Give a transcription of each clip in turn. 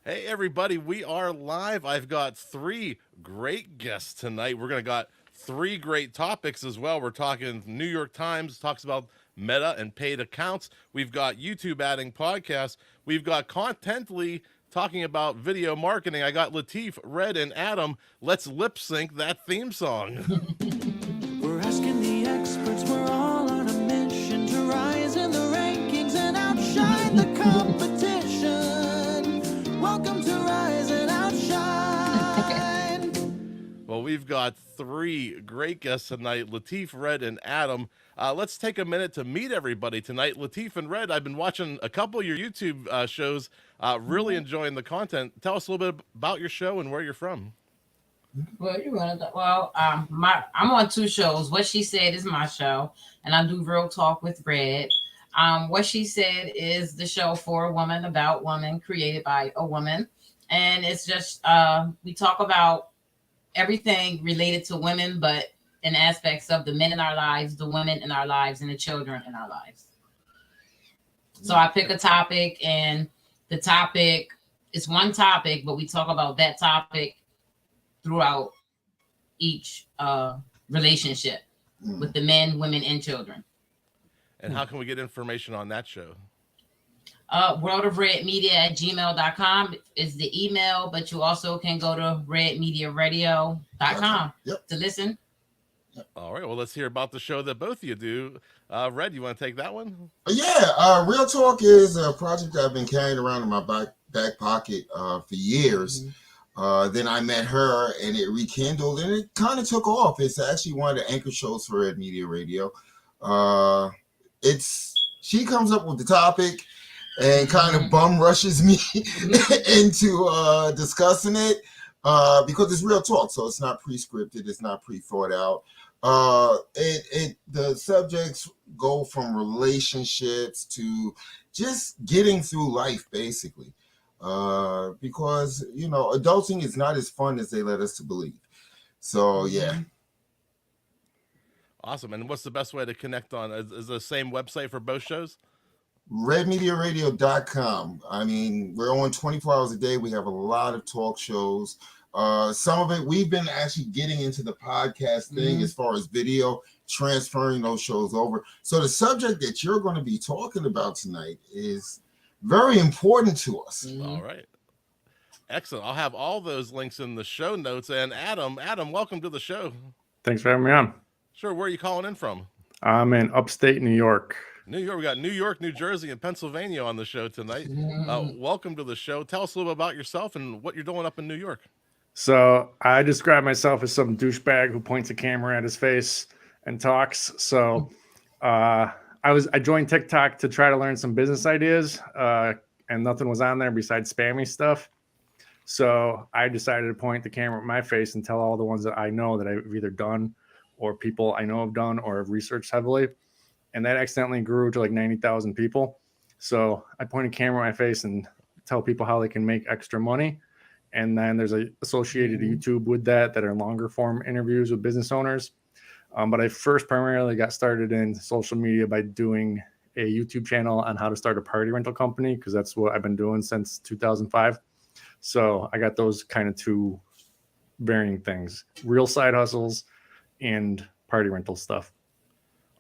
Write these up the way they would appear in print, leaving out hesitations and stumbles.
Hey everybody, we are live. I've got three great guests tonight. We're gonna got three great topics as well. We're talking New York Times talks about meta and paid accounts. We've got YouTube adding podcasts. We've got Contently talking about video marketing. I got Latif, Red, and Adam. Let's lip sync that theme song. We're asking the experts, we're all on a mission to rise in the rankings and outshine the competition. Welcome to Rise and Outshine. Well, we've got three great guests tonight, Latif, Red, and Adam. Let's take a minute to meet everybody tonight. Latif and Red, I've been watching a couple of your YouTube shows, really enjoying the content. Tell us a little bit about your show and where you're from. I'm on two shows. What She Said is my show, and I do Real Talk with Red. What She Said is the show for a woman, about woman, created by a woman, and it's just we talk about everything related to women, but in aspects of the men in our lives, the women in our lives, and the children in our lives. So I pick a topic, and the topic is one topic, but we talk about that topic throughout each relationship with the men, women, and children. And how can we get information on that show? worldofredmedia@gmail.com is the email, but you also can go to redmediaradio.com to listen. All right, well, let's hear about the show that both of you do. Red, you want to take that one? Yeah, Real Talk is a project I've been carrying around in my back pocket for years. Then I met her and it rekindled and it kind of took off. It's actually one of the anchor shows for Red Media Radio. She comes up with the topic and kind of bum rushes me into discussing it because it's real talk, so it's not pre-scripted, it's not pre-thought out. The subjects go from relationships to just getting through life, basically. Because adulting is not as fun as they let us to believe. So yeah. Awesome. And what's the best way to connect on? Is the same website for both shows? redmediaradio.com. I mean, we're on 24 hours a day. We have a lot of talk shows. Some of it, we've been actually getting into the podcast thing as far as video, transferring those shows over. So the subject that you're going to be talking about tonight is very important to us. All right. Excellent. I'll have all those links in the show notes. And Adam, welcome to the show. Thanks for having me on. Sure. Where are you calling in from? I'm in upstate New York. New York. We got New York, New Jersey, and Pennsylvania on the show tonight. Welcome to the show. Tell us a little bit about yourself and what you're doing up in New York. So I describe myself as some douchebag who points a camera at his face and talks. So I joined TikTok to try to learn some business ideas, and nothing was on there besides spammy stuff. So I decided to point the camera at my face and tell all the ones that I know that I've either done or people I know have done or have researched heavily. And that accidentally grew to like 90,000 people. So I point a camera at my face and tell people how they can make extra money. And then there's a associated YouTube with that are longer form interviews with business owners. But I first primarily got started in social media by doing a YouTube channel on how to start a party rental company, because that's what I've been doing since 2005. So I got those kind of two varying things, real side hustles and party rental stuff.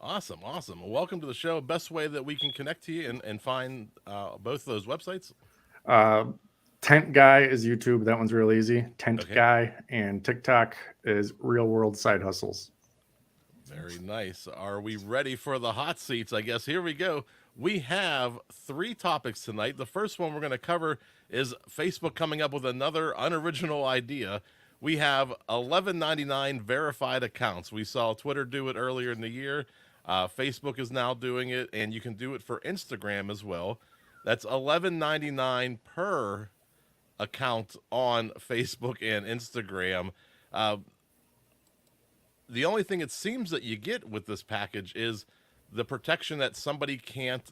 Awesome. Well, welcome to the show. Best way that we can connect to you and find both those websites? Tent Guy is YouTube. That one's real easy. Tent Guy. And TikTok is Real World Side Hustles. Very nice. Are we ready for the hot seats? I guess here we go. We have three topics tonight. The first one we're going to cover is Facebook coming up with another unoriginal idea. We have $11.99 verified accounts. We saw Twitter do it earlier in the year. Facebook is now doing it, and you can do it for Instagram as well. That's $11.99 per account on Facebook and Instagram. The only thing it seems that you get with this package is the protection that somebody can't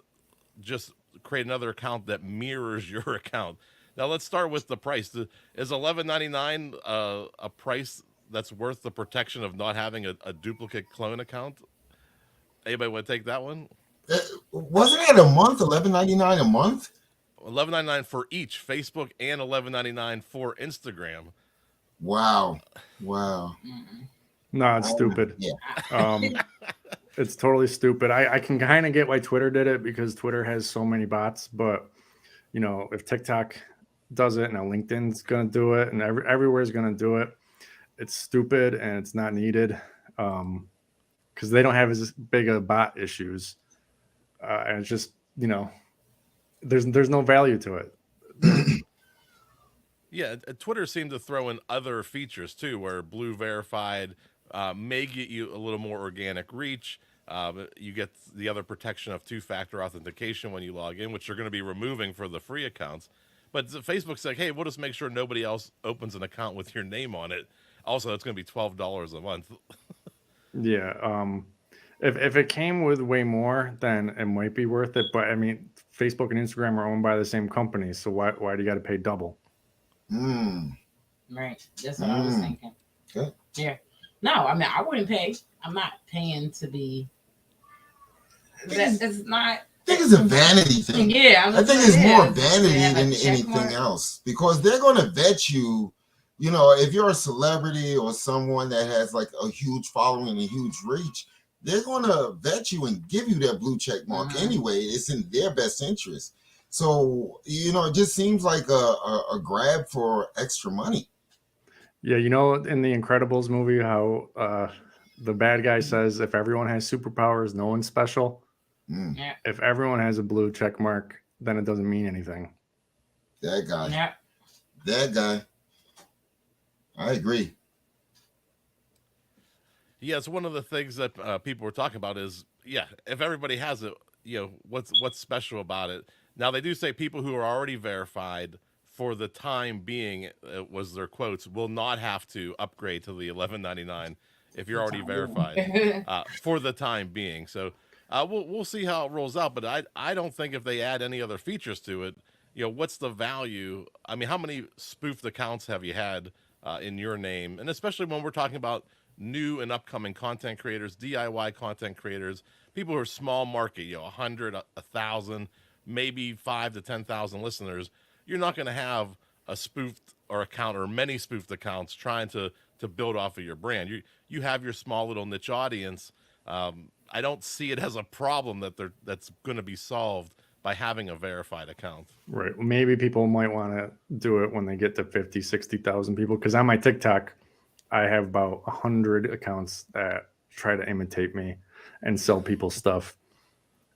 just create another account that mirrors your account. Now let's start with the price. Is $11.99 a price that's worth the protection of not having a duplicate clone account? Anybody want to take that one? Wasn't it a month? $11.99 a month? $11.99 for each Facebook and $11.99 for Instagram. Wow. Wow. No, it's stupid. Yeah. It's totally stupid. I can kind of get why Twitter did it because Twitter has so many bots, but if TikTok does it, now LinkedIn's going to do it, and everywhere's going to do it. It's stupid and it's not needed because they don't have as big of bot issues, and it's just there's no value to it. Yeah, Twitter seemed to throw in other features too, where Blue Verified may get you a little more organic reach. You get the other protection of two-factor authentication when you log in, which you're going to be removing for the free accounts. But Facebook's like, hey, we'll just make sure nobody else opens an account with your name on it. Also, it's going to be $12 a month. Yeah. If it came with way more, then it might be worth it. But I mean, Facebook and Instagram are owned by the same company, so why do you got to pay double? Right. That's what I was thinking. Okay. Yeah. No, I mean, I wouldn't pay. I'm not paying to be. It's not. I think it's a vanity thing. Yeah. I think it's more vanity than anything else because they're going to vet you. If you're a celebrity or someone that has like a huge following and a huge reach, they're going to vet you and give you that blue check mark anyway. It's in their best interest. So, it just seems like a grab for extra money. Yeah, in the Incredibles movie, how the bad guy says, if everyone has superpowers, no one's special. Yeah. If everyone has a blue check mark, then it doesn't mean anything. That guy. Yeah. That guy. I agree. Yeah, it's one of the things that people were talking about is, if everybody has it, what's special about it? Now, they do say people who are already verified for the time being, was their quotes, will not have to upgrade to the $11.99 if you're already verified for the time being. So we'll see how it rolls out. But I don't think if they add any other features to it, what's the value? I mean, how many spoofed accounts have you had in your name? And especially when we're talking about new and upcoming content creators, DIY content creators, people who are small market, 100, 1,000, maybe 5 to 10,000 listeners. You're not going to have a spoofed or account or many spoofed accounts trying to build off of your brand. You have your small little niche audience. I don't see it as a problem that's going to be solved by having a verified account. Right. Well, maybe people might want to do it when they get to 50, 60,000 people. Because on my TikTok, I have about 100 accounts that try to imitate me and sell people stuff.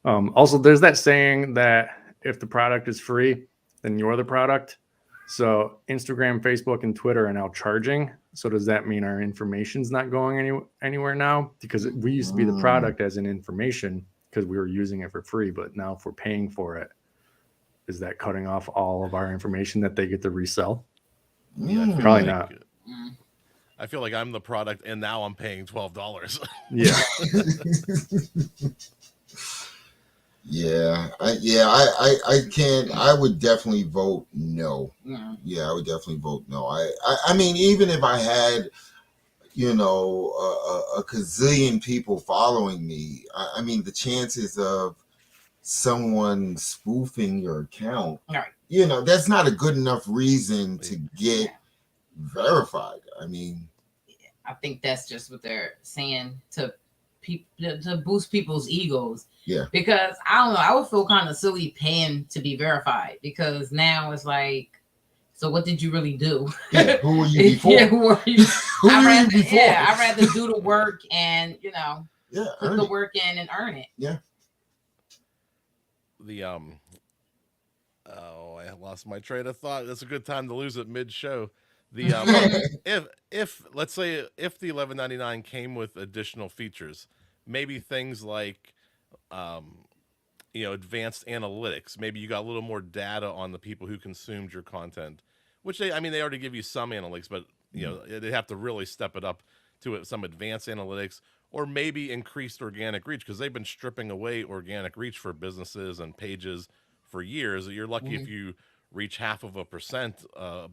Also, there's that saying that if the product is free, then you're the product. So Instagram, Facebook, and Twitter are now charging. So does that mean our information's not going anywhere now? Because we used to be the product as an information because we were using it for free. But now if we're paying for it, is that cutting off all of our information that they get to resell? Yeah, Probably not. I feel like I'm the product, and now I'm paying $12. Yeah. I can't. I would definitely vote no. Yeah, I would definitely vote no. I mean, even if I had, a gazillion people following me, I mean, the chances of someone spoofing your account, that's not a good enough reason to get verified. I mean, I think that's just what they're saying to boost people's egos. Yeah. Because I don't know, I would feel kind of silly paying to be verified because now it's like, so what did you really do? Yeah, who were you before? Yeah, who were you? Who were you before? Yeah, I'd rather do the work and put the work in and earn it. Yeah. I lost my train of thought. That's a good time to lose it mid-show. If let's say if the $11.99 came with additional features, maybe things like advanced analytics. Maybe you got a little more data on the people who consumed your content, which they already give you some analytics, but they have to really step it up to some advanced analytics, or maybe increased organic reach, because they've been stripping away organic reach for businesses and pages for years. You're lucky if you reach 0.5%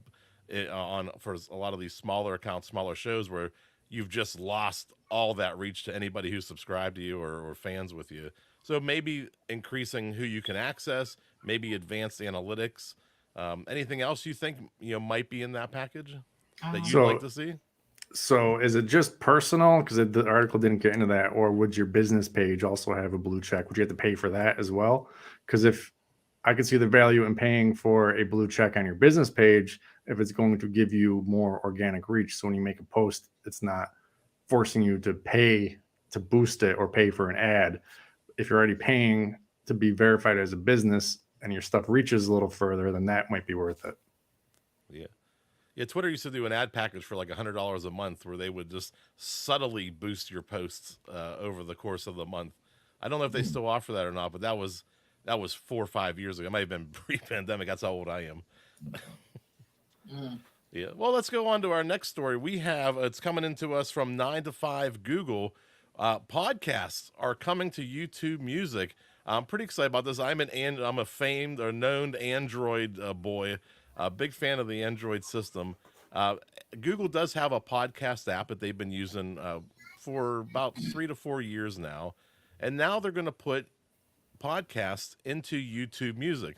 for a lot of these smaller accounts, smaller shows, where you've just lost all that reach to anybody who's subscribed to you or fans with you. So maybe increasing who you can access, maybe advanced analytics. Anything else you think might be in that package that you'd So like to see? So is it just personal? Because the article didn't get into that, or would your business page also have a blue check? Would you have to pay for that as well? Because if I could see the value in paying for a blue check on your business page, if it's going to give you more organic reach. So when you make a post, it's not forcing you to pay to boost it or pay for an ad. If you're already paying to be verified as a business and your stuff reaches a little further, then that might be worth it. Yeah. Yeah, Twitter used to do an ad package for like $100 a month where they would just subtly boost your posts over the course of the month. I don't know if they still offer that or not, but that was 4 or 5 years ago. It might have been pre-pandemic. That's how old I am. Yeah. Well, let's go on to our next story. We have it's coming into us from 9 to 5 Google. Podcasts are coming to YouTube Music. I'm pretty excited about this. I'm a famed or known Android boy. A big fan of the Android system. Google does have a podcast app that they've been using for about 3 to 4 years now, and now they're going to put podcasts into YouTube Music.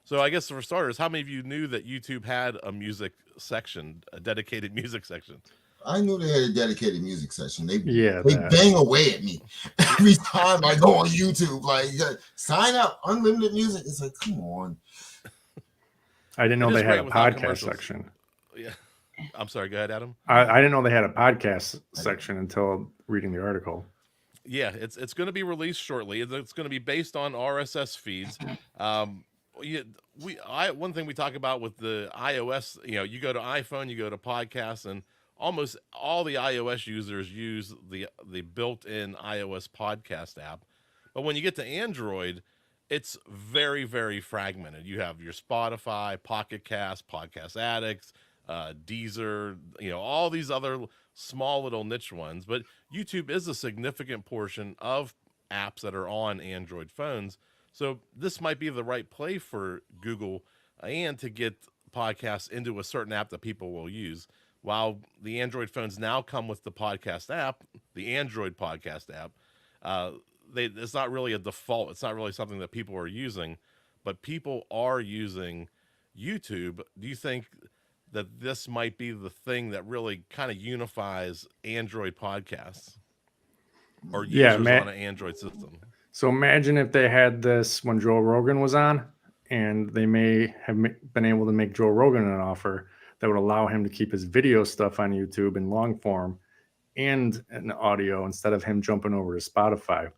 So I guess for starters, how many of you knew that YouTube had a music section, a dedicated music section? I knew they had a dedicated music section. They that. bang away at me every time I go on YouTube. Like, sign up, unlimited music. It's like, come on. I didn't know It is they had great a without podcast commercials. section. Yeah. I'm sorry. Go ahead, Adam. I didn't know they had a podcast section until reading the article. Yeah, it's going to be released shortly. It's going to be based on RSS feeds. One thing we talk about with the iOS, you go to iPhone, you go to podcasts, and almost all the iOS users use the built-in iOS podcast app. But when you get to Android, it's very, very fragmented. You have your Spotify, Pocket Cast, Podcast Addicts, Deezer, all these other small little niche ones. But YouTube is a significant portion of apps that are on Android phones. So this might be the right play for Google and to get podcasts into a certain app that people will use. While the Android phones now come with the podcast app, the Android podcast app, it's not really a default. It's not really something that people are using, but people are using YouTube. Do you think that this might be the thing that really kind of unifies Android podcasts or users on an Android system? So imagine if they had this when Joe Rogan was on, and they may have been able to make Joe Rogan an offer that would allow him to keep his video stuff on YouTube in long form and an audio instead of him jumping over to Spotify.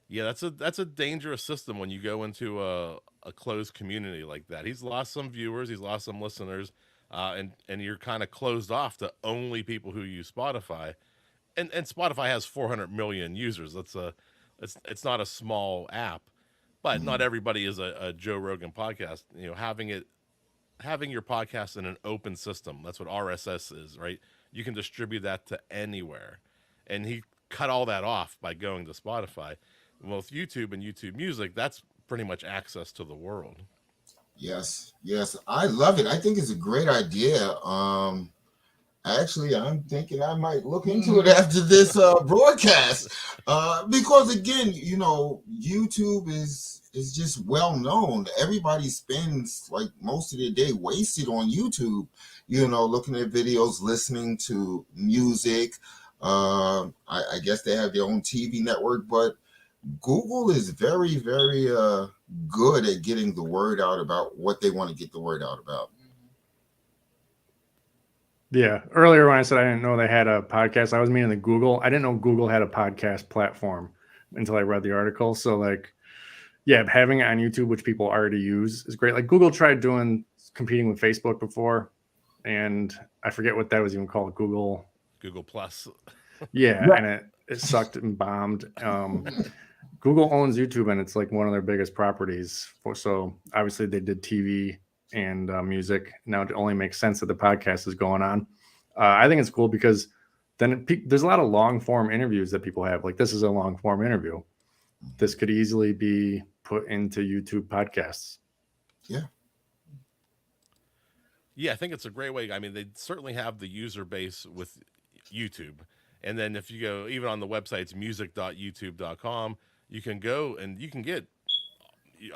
Yeah, that's a dangerous system when you go into a closed community like that. He's lost some viewers, he's lost some listeners, and you're kind of closed off to only people who use Spotify. And Spotify has 400 million users. It's not a small app, but not everybody is a Joe Rogan podcast. Having your podcast in an open system, that's what RSS is, right? You can distribute that to anywhere, and he cut all that off by going to Spotify. Well, with YouTube and YouTube Music, that's pretty much access to the world. Yes, I love it. I think it's a great idea. Actually, I'm thinking I might look into it after this broadcast, because again, YouTube is just well known. Everybody spends like most of their day wasted on YouTube, looking at videos, listening to music. I guess they have their own TV network, but Google is very, very good at getting the word out about what they want to get the word out about. Yeah. Earlier when I said I didn't know they had a podcast, I was meaning the Google. I didn't know Google had a podcast platform until I read the article. So having it on YouTube, which people already use, is great. Like Google tried competing with Facebook before, and I forget what that was even called. Google Plus. Yeah. And it sucked and bombed. Google owns YouTube, and it's like one of their biggest properties. So obviously they did TV and music. Now it only makes sense that the podcast is going on. I think it's cool because then there's a lot of long form interviews that people have. Like this is a long form interview. This could easily be put into YouTube podcasts. Yeah. Yeah, I think it's a great way. I mean, they certainly have the user base with YouTube. And then if you go even on the website, it's music.youtube.com, you can go and you can get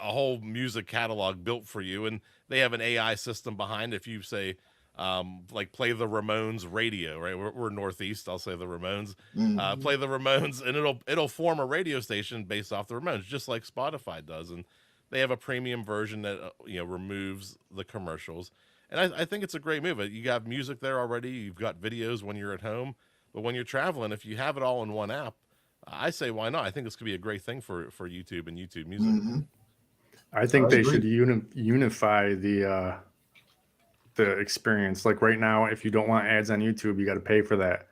a whole music catalog built for you, and they have an AI system behind. If you say, like, play the Ramones radio, right? We're Northeast. I'll say the Ramones. Play the Ramones, and it'll form a radio station based off the Ramones, just like Spotify does. And they have a premium version that removes the commercials. And I think it's a great move. You got music there already. You've got videos when you're at home, but when you're traveling, if you have it all in one app, I say why not? I think this could be a great thing for YouTube and YouTube Music. I think they should unify the experience. Like right now, if you don't want ads on YouTube, you got to pay for that.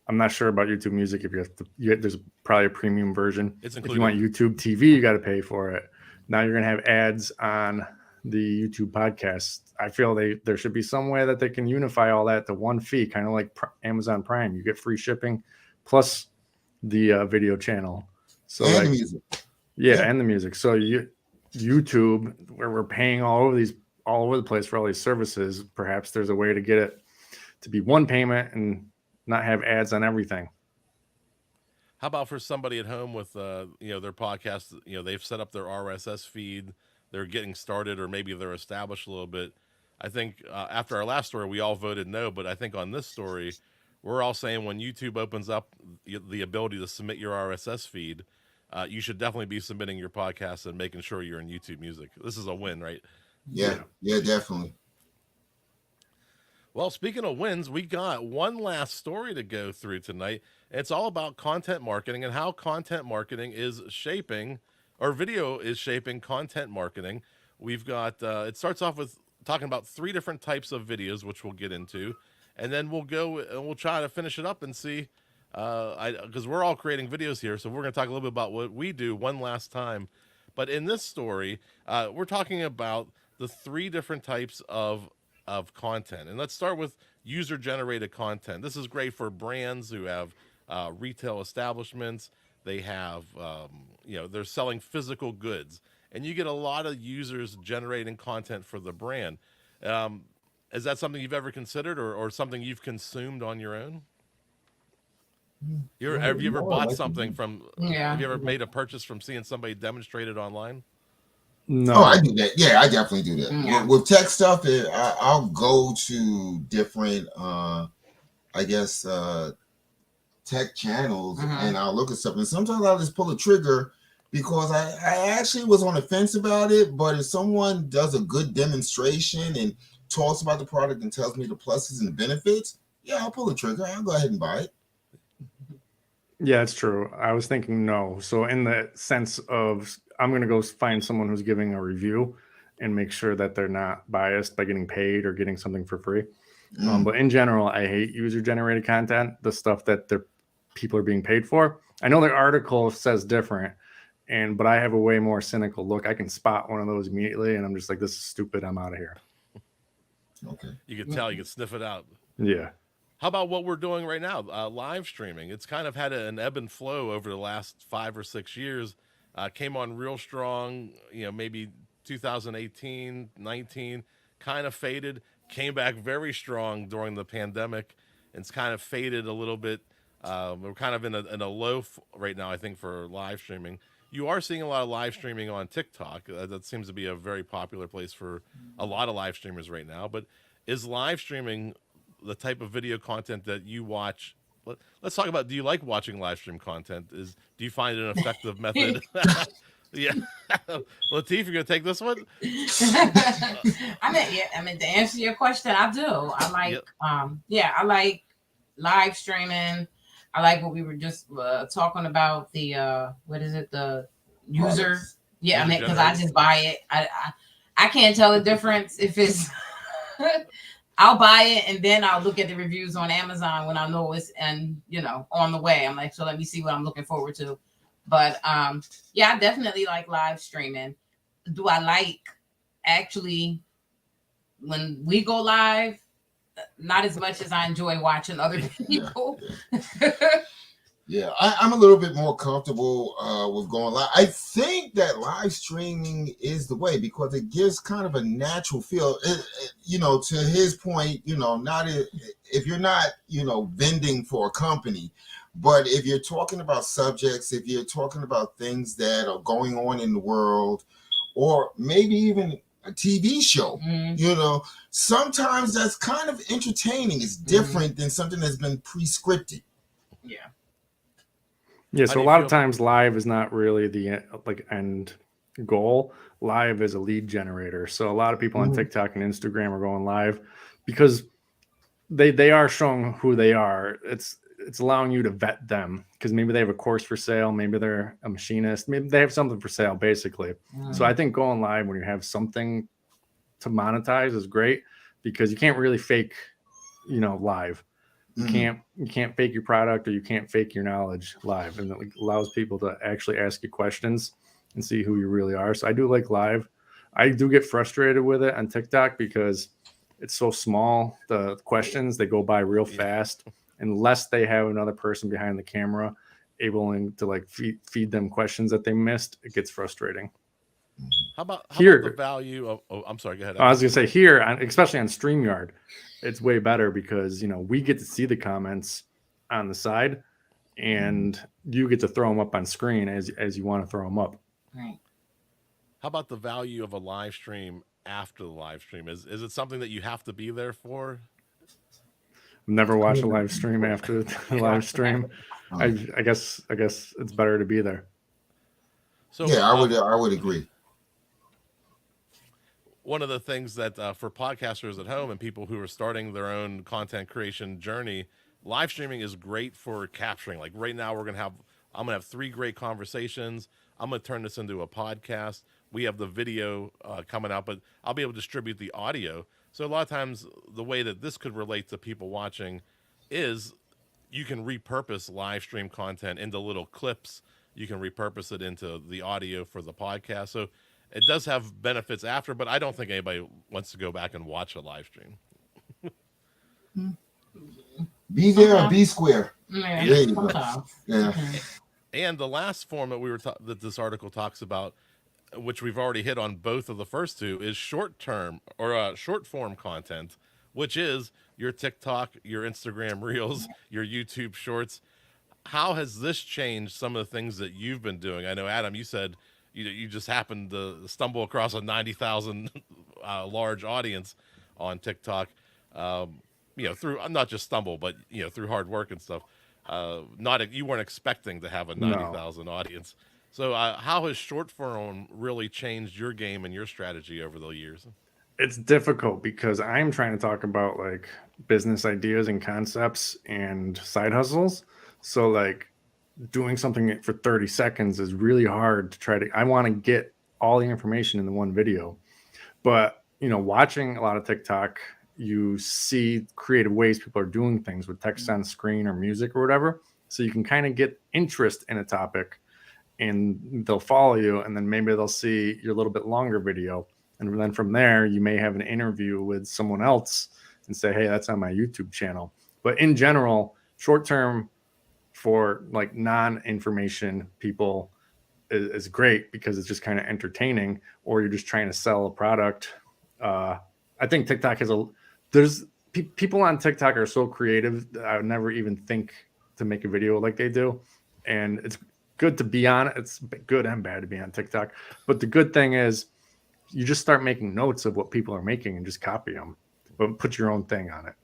I'm not sure about YouTube Music. If you have to, there's probably a premium version. It's if you want YouTube TV, you got to pay for it. Now you're gonna have ads on the YouTube podcast. I feel there should be some way that they can unify all that to one fee, kind of like Amazon Prime. You get free shipping plus the video channel. So and the music. Yeah, and the music. So YouTube, where we're paying all over the place for all these services, perhaps there's a way to get it to be one payment and not have ads on everything. How about for somebody at home with their podcast? They've set up their RSS feed. They're getting started, or maybe they're established a little bit. I think after our last story, we all voted no, but I think on this story, we're all saying when YouTube opens up the ability to submit your RSS feed, you should definitely be submitting your podcast and making sure you're in YouTube Music. This is a win, right? Yeah, definitely. Well, speaking of wins, we got one last story to go through tonight. It's all about content marketing and how content marketing is shaping, or video is shaping content marketing. We've got, it starts off with talking about 3 different types of videos, which we'll get into. And then we'll go and we'll try to finish it up and see, because we're all creating videos here. So we're going to talk a little bit about what we do one last time. But in this story, we're talking about the 3 different types of content. And let's start with user-generated content. This is great for brands who have retail establishments. They have, they're selling physical goods. And you get a lot of users generating content for the brand. Is that something you've ever considered or something you've consumed on your own? Have you ever bought something from, have you ever made a purchase from seeing somebody demonstrate it online? No. Oh, I do that. Yeah, I definitely do that. Yeah. With tech stuff, I'll go to different, tech channels and I'll look at stuff. And sometimes I'll just pull a trigger because I actually was on the fence about it. But if someone does a good demonstration and talks about the product and tells me the pluses and the benefits, yeah, I'll pull the trigger. I'll go ahead and buy it. Yeah, it's true. I was thinking no. So in the sense of I'm going to go find someone who's giving a review and make sure that they're not biased by getting paid or getting something for free. But in general, I hate user-generated content, the stuff that people are being paid for. I know their article says different, but I have a way more cynical look. I can spot one of those immediately, and I'm just like, this is stupid. I'm out of here. Okay. You can tell, you can sniff it out. Yeah. How about what we're doing right now? Live streaming. It's kind of had an ebb and flow over the last 5 or 6 years. Came on real strong, maybe 2018, 19, kind of faded, came back very strong during the pandemic, and it's kind of faded a little bit. We're kind of in a low right now, I think, for live streaming. You are seeing a lot of live streaming on TikTok. That seems to be a very popular place for a lot of live streamers right now. But is live streaming the type of video content that you watch? Let's talk about, do you like watching live stream content? Do you find it an effective method? Yeah. Latif, you're going to take this one? I mean, to answer your question, I do. I like, I like live streaming. I like what we were just talking about, the, the user. Yeah, I mean, because I just buy it. I can't tell the difference if it's... I'll buy it and then I'll look at the reviews on Amazon when I know it's on the way. I'm like, so let me see what I'm looking forward to. But I definitely like live streaming. Do I like actually when we go live? Not as much as I enjoy watching other people. Yeah, I'm a little bit more comfortable with going live. I think that live streaming is the way because it gives kind of a natural feel. To his point, not if you're not, vending for a company, but if you're talking about subjects, if you're talking about things that are going on in the world, or maybe even a TV show. Mhm. You know, sometimes that's kind of entertaining. It's different than something that's been pre-scripted. Yeah. Yeah, How so do a you lot feel- of times live is not really the like end goal. Live is a lead generator. So a lot of people on Mhm. TikTok and Instagram are going live because they are showing who they are. It's allowing you to vet them because maybe they have a course for sale, maybe they're a machinist, maybe they have something for sale, basically. So I think going live when you have something to monetize is great because you can't really fake, live. You Mhm. can't fake your product or you can't fake your knowledge live, and it allows people to actually ask you questions and see who you really are. So I do like live. I do get frustrated with it on TikTok because it's so small. The questions, they go by real Yeah. fast unless they have another person behind the camera able to like feed them questions that they missed. It gets frustrating. How about the Here, value of? Oh, I'm sorry. Go ahead. I was gonna say here, especially on StreamYard, it's way better because we get to see the comments on the side, and you get to throw them up on screen as you want to throw them up. Right. How about the value of a live stream after the live stream? Is it something that you have to be there for? Never watch a live stream after the live stream. I guess it's better to be there. So Yeah, I would agree. one of the things that for podcasters at home and people who are starting their own content creation journey, live streaming is great for capturing. Like right now, I'm gonna have 3 great conversations. I'm gonna turn this into a podcast. We have the video coming out, but I'll be able to distribute the audio. So a lot of times, the way that this could relate to people watching is you can repurpose live stream content into little clips. You can repurpose it into the audio for the podcast. So it does have benefits after, but I don't think anybody wants to go back and watch a live stream. Be there or be square. Yeah. There you go. Sometimes. Yeah. And the last form that that this article talks about, which we've already hit on both of the first two, is short form content, which is your TikTok, your Instagram Reels, your YouTube Shorts. How has this changed some of the things that you've been doing? I know, Adam, you said you just happened to stumble across a 90,000 large audience on TikTok. Through not just stumble, but through hard work and stuff. You weren't expecting to have a 90,000 audience. So how has short form really changed your game and your strategy over the years? It's difficult because I'm trying to talk about like business ideas and concepts and side hustles. So like doing something for 30 seconds is really hard to I want to get all the information in the one video. But, watching a lot of TikTok, you see creative ways people are doing things with text on screen or music or whatever. So you can kind of get interest in a topic and they'll follow you. And then maybe they'll see your little bit longer video. And then from there, you may have an interview with someone else and say, hey, that's on my YouTube channel. But in general, short term for like non-information people is great because it's just kind of entertaining, or you're just trying to sell a product. I think TikTok there's people on TikTok are so creative that I would never even think to make a video like they do. And it's good to be on it. It's good and bad to be on TikTok. But the good thing is you just start making notes of what people are making and just copy them, but put your own thing on it.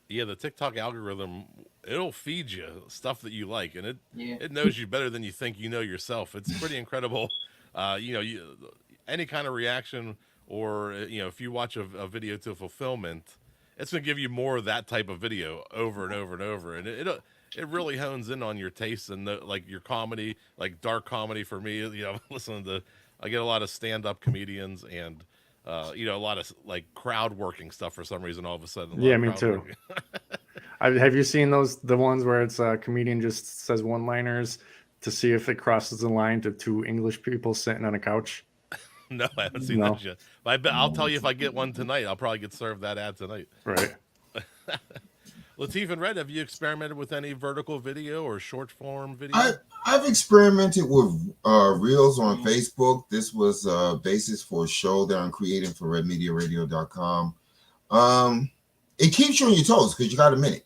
Yeah, the TikTok algorithm, it'll feed you stuff that you like, and Yeah. it knows you better than you think you know yourself. It's pretty incredible. Any kind of reaction, or if you watch a video to fulfillment, it's gonna give you more of that type of video over and over and over, and it really hones in on your tastes and like your comedy, like dark comedy for me. I get a lot of stand-up comedians and a lot of like crowd working stuff for some reason. All of a sudden, Yeah, me too. Have you seen the ones where it's a comedian just says one-liners to see if it crosses the line to 2 English people sitting on a couch? No, I haven't seen that yet. But I'll tell you, if I get one tonight, I'll probably get served that ad tonight. Right. Latif and Red, have you experimented with any vertical video or short form video? I've experimented with Reels on Facebook. This was basis for a show that I'm creating for redmediaradio.com. It keeps you on your toes because you got a minute.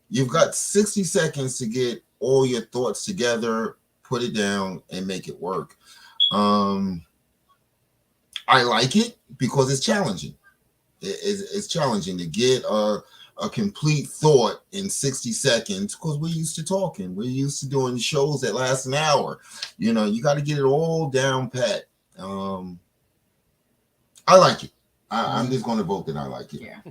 You've got 60 seconds to get all your thoughts together, put it down, and make it work. I like it because it's challenging. It's challenging to get a complete thought in 60 seconds because we're used to talking. We're used to doing shows that last an hour. You know, you got to get it all down pat. I like it. I'm just going to vote that I like it. Yeah.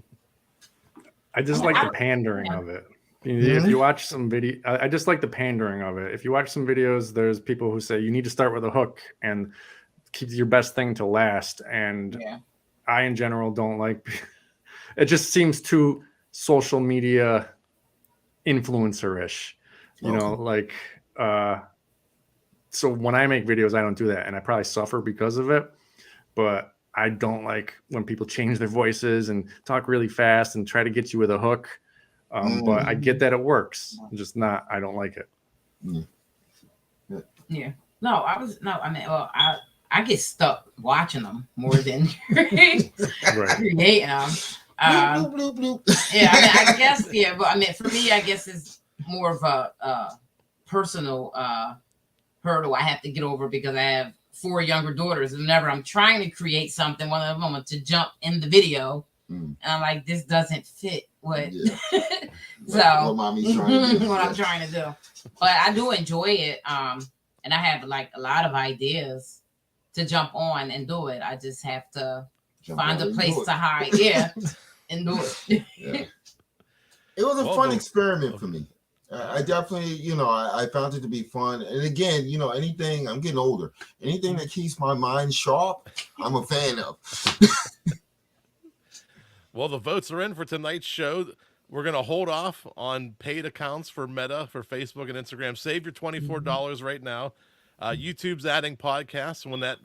I just like the pandering of it. If you watch some video, I just like the pandering of it. If you watch some videos, there's people who say you need to start with a hook and keep your best thing to last. And I, in general, don't like it. Just seems too social media influencer-ish, you know, like, so when I make videos, I don't do that. And I probably suffer because of it, but I don't like when people change their voices and talk really fast and try to get you with a hook. But I get that it works. Just not, I don't like it. Yeah. No, I mean, well, I get stuck watching them more than creating them. Bloop, bloop, bloop. Yeah, I mean, I guess, yeah, but I mean, for me, I guess it's more of a personal hurdle I have to get over because I have 4 younger daughters. And whenever I'm trying to create something, one of them wants to jump in the video, and I'm like, this doesn't fit what what mommy's trying to do. what I'm trying to do. But I do enjoy it, and I have like a lot of ideas to jump on and do it. I just have to find a place to hide, and do it. It was a fun experiment for me. I definitely, you know, I found it to be fun. And again, you know, anything, I'm getting older, anything that keeps my mind sharp, I'm a fan of. Well, the votes are in for tonight's show. We're going to hold off on paid accounts for Meta, for Facebook and Instagram. Save your $24 right now. YouTube's adding podcasts when that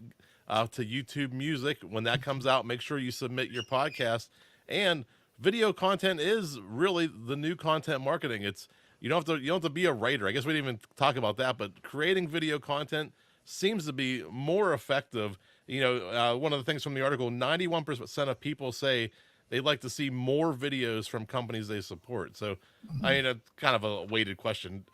to YouTube Music. When that comes out, make sure you submit your podcast. And video content is really the new content marketing. It's you don't have to be a writer. I guess we didn't even talk about that, but creating video content seems to be more effective. You know, one of the things from the article, 91% of people say they'd like to see more videos from companies they support. So, I mean, it's kind of a weighted question,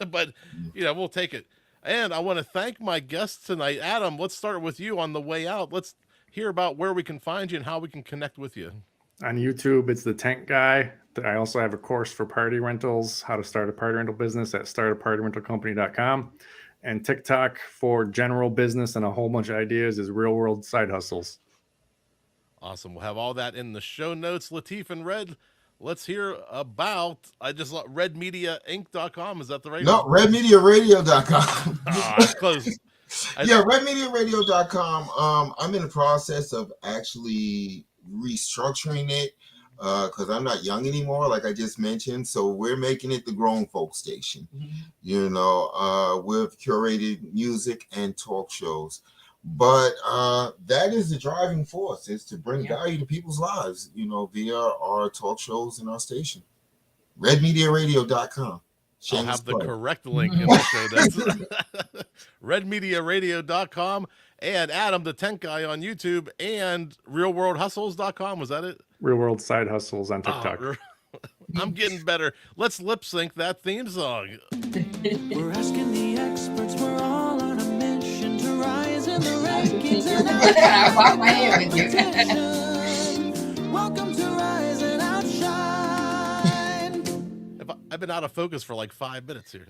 but you know, we'll take it. And I want to thank my guests tonight. Adam, let's start with you on the way out. Let's hear about where we can find you and how we can connect with you. On YouTube, it's the Tent Guy. I also have a course for party rentals, how to start a party rental business at startapartyrentalcompany.com. And TikTok for general business and a whole bunch of ideas is Real World Side Hustles. Awesome. We'll have all that in the show notes. Latif and Red, let's hear about, redmediainc.com. Is that the right No, redmediaradio.com. Close. Redmediaradio.com. I'm in the process of actually restructuring it because I'm not young anymore, like I just mentioned. So we're making it the grown folk station, you know, with curated music and talk shows. But that is the driving force, is to bring value to people's lives, you know, via our talk shows and our station. Redmediaradio.com. I'll have the correct link in the show notes. Redmediaradio.com. And Adam, the Tent Guy on YouTube, and realworldhustles.com. Was that it? Real World Side Hustles on TikTok. I'm getting better. Let's lip sync that theme song. We're asking the experts, we're all on a mission to rise in the rankings and I walk my head with you. outshine. Welcome to Rise and Outshine. I've been out of focus for like 5 minutes here.